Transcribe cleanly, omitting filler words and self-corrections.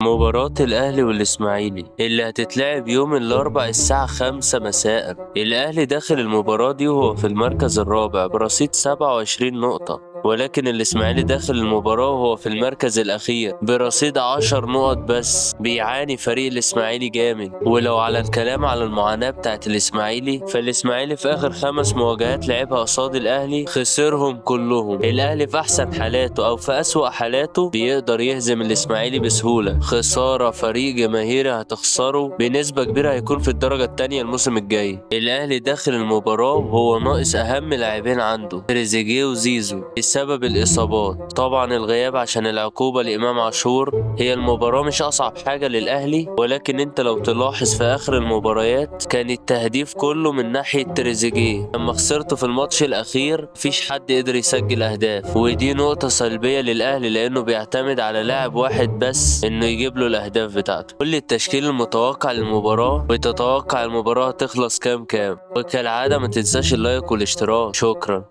مباراة الأهلي والإسماعيلي اللي هتتلعب يوم الأربعاء الساعة 5 مساء. الأهلي داخل المباراة دي وهو في المركز الرابع برصيد 27 نقطة، ولكن الإسماعيلي داخل المباراة وهو في المركز الأخير برصيد 10 نقط بس. بيعاني فريق الإسماعيلي جامد. ولو على الكلام على المعاناة بتاعت الإسماعيلي، فالإسماعيلي في آخر 5 مواجهات لعبها قصاد الأهلي خسرهم كلهم. الأهلي في أحسن حالاته أو في أسوأ حالاته بيقدر يهزم الإسماعيلي بسهولة. خسارة فريق جماهيري هتخسره بنسبة كبيرة هيكون في الدرجة التانية الموسم الجاي. الأهلي داخل المباراة وهو ناقص أهم لاعبين عنده، تريزيجيه وزيزو، بسبب الإصابات. طبعا الغياب عشان العقوبة لإمام عاشور. هي المباراة مش أصعب حاجة للأهلي، ولكن أنت لو تلاحظ في آخر المباريات كان التهديف كله من ناحية تريزيجيه. لما خسرته في الماتش الأخير مفيش حد قدر يسجل أهداف، ودي نقطة سلبية للأهلي لأنه بيعتمد على لاعب واحد بس إنه يجيب له الأهداف بتاعته. قول لي التشكيل المتوقع للمباراة وتتوقع المباراة تخلص كام. وكالعادة ما تنساش اللايك والاشتراك. شكرا.